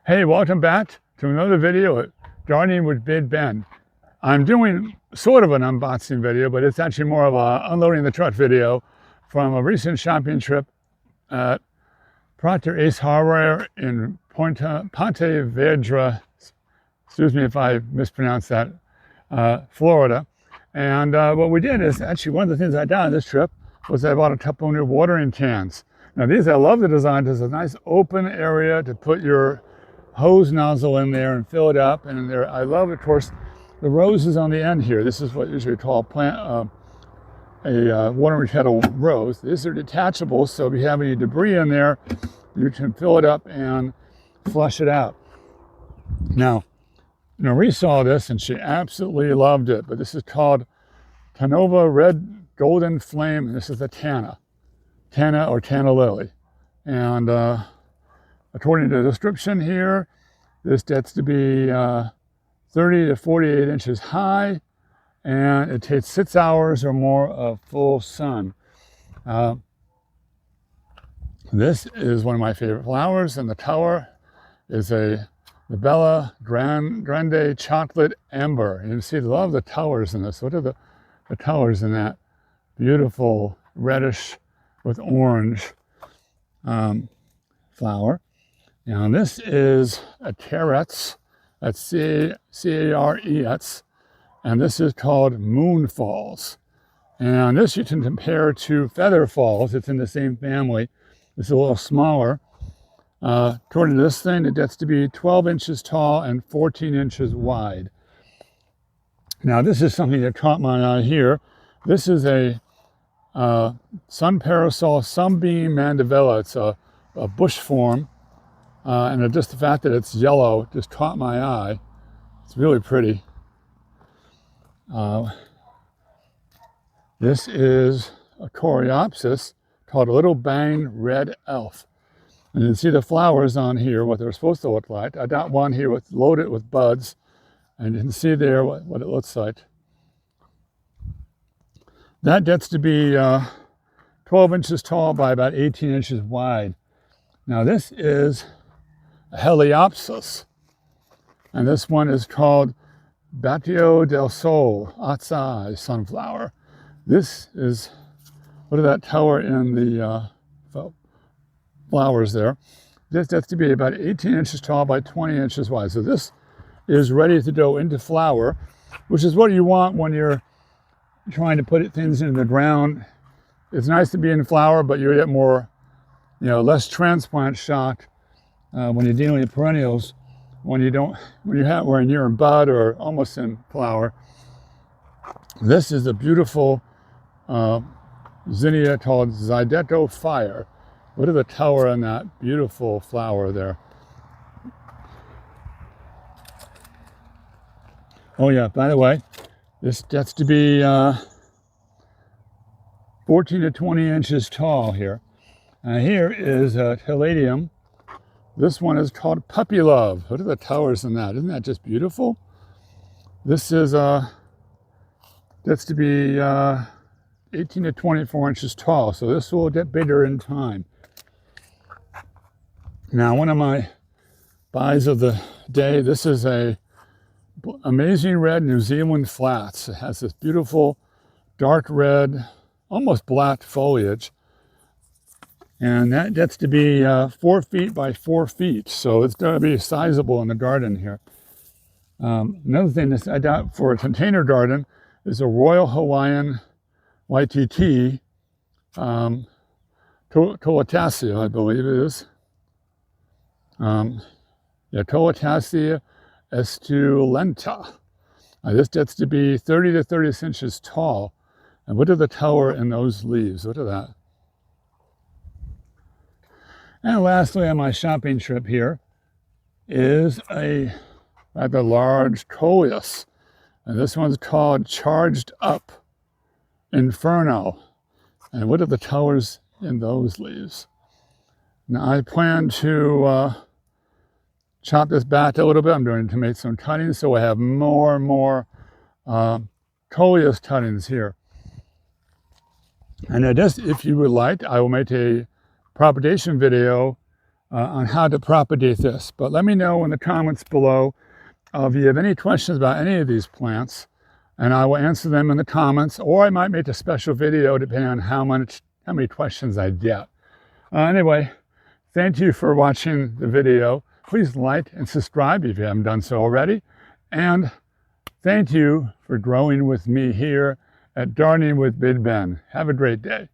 Hey, welcome back to another video at Gardening with Big Ben. I'm doing sort of an unboxing video, but it's actually more of a unloading the truck video from a recent shopping trip at Proctor Ace Hardware in Ponte Vedra, excuse me if I mispronounced that, Florida. And what we did is, actually one of the things I did on this trip was I bought a couple new watering cans. Now these, I love the design. There's a nice open area to put your hose nozzle in there and fill it up. And there, I love, of course, the roses on the end here. This is what you usually call a watering kettle rose. These are detachable, so if you have any debris in there, you can fill it up and flush it out. Now, Marie saw this and she absolutely loved it, but this is called Canova Red Golden Flame, and this is the Tana or Tana Lily. And according to the description here, this gets to be 30 to 48 inches high, and it takes 6 hours or more of full sun. This is one of my favorite flowers, and the color is the Bella Grande Chocolate Amber. You can see, love the colors in this. What are the colors in that? Beautiful reddish with orange flower. Now this is a carrots, that's C-A-R-E-S, and this is called Moon Falls. And this you can compare to Feather Falls. It's in the same family. It's a little smaller. According to this thing, it gets to be 12 inches tall and 14 inches wide. Now this is something that caught my eye here. This is a sun parasol sunbeam mandevilla. It's a bush form. And just the fact that it's yellow just caught my eye. It's really pretty. This is a coreopsis called Little Bang Red Elf. And you can see the flowers on here, what they're supposed to look like. I got one here loaded with buds, and you can see there what it looks like. That gets to be 12 inches tall by about 18 inches wide. Now this is a Heliopsis, and this one is called Batio del Sol Atsai sunflower. This is, what is that color in the flowers there? This gets to be about 18 inches tall by 20 inches wide. So this is ready to go into flower, which is what you want when you're trying to put things into the ground. It's nice to be in flower, but you get more, less transplant shock when you're dealing with perennials, when you're in bud or almost in flower. This is a beautiful zinnia called Zydeco Fire. What are the color on that beautiful flower there? Oh yeah, by the way, this gets to be 14 to 20 inches tall here. Here is a Caladium. This one is called Puppy Love. What are the colors in that? Isn't that just beautiful? This is gets to be 18 to 24 inches tall, so this will get bigger in time. Now, one of my buys of the day, this is a Amazing Red New Zealand Flats. It has this beautiful dark red, almost black foliage. And that gets to be 4 feet by 4 feet. So it's going to be sizable in the garden here. Another thing that I got for a container garden is a Royal Hawaiian YTT, Colocasia, I believe it is. Colocasia estulenta. This gets to be 30 to 30 inches tall. And what are the color in those leaves? What are that? And lastly, on my shopping trip here is a rather large coleus. And this one's called Charged Up Inferno. And what are the colors in those leaves? Now I plan to chop this back a little bit. I'm going to make some cuttings so I have more coleus cuttings here. And if you would like, I will make a propagation video on how to propagate this. But let me know in the comments below if you have any questions about any of these plants, and I will answer them in the comments, or I might make a special video depending on how many questions I get. Anyway, thank you for watching the video. Please like and subscribe if you haven't done so already. And thank you for growing with me here at Gardening with Big Ben. Have a great day.